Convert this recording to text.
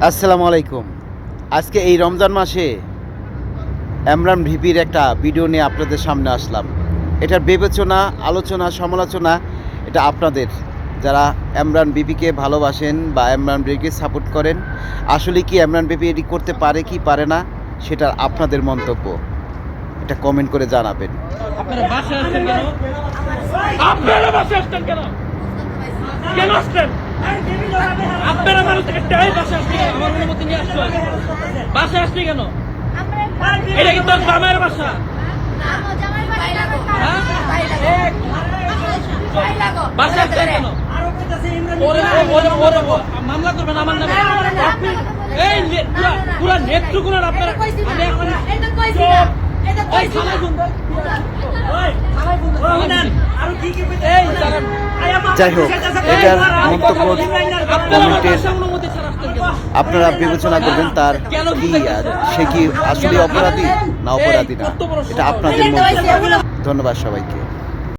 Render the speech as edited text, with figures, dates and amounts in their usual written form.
আসসালামু আলাইকুম। আজকে এই রমজান মাসে এমরান ভিপির একটা ভিডিও নিয়ে আপনাদের সামনে আসলাম। এটার বিবেচনা, আলোচনা, সমালোচনা এটা আপনাদের, যারা এমরান ভিপিকে ভালোবাসেন বা এমরান ভিপিকে সাপোর্ট করেন। আসলে কি এমরান ভিপি এটি করতে পারে কি পারে না, সেটা আপনাদের মন্তব্য, এটা কমেন্ট করে জানাবেন। আপনারা বাসায় আসছেন কেন? আপনারা বাসায় আসছেন কেন? কেন আসছেন? আপনারা মানুষ একটাই বাসায় আসছে, আমার অনুমতি নিয়ে আসছো। বাসায় আসছে কেন? এটা কি তোর জামাইয়ের বাসা? বাসায় আসছেন কেন? মামলা করবেন আমার নামে। এই পুরা নেত্রকোনা আপনারা, আমি এখন যাই হোক, এটার মন্তব্য কমেন্টের আপনারা বিবেচনা করবেন তার কি, আর সে কি আসলে অপরাধী না অপরাধী না, এটা আপনাদের মন্তব্য। ধন্যবাদ সবাইকে।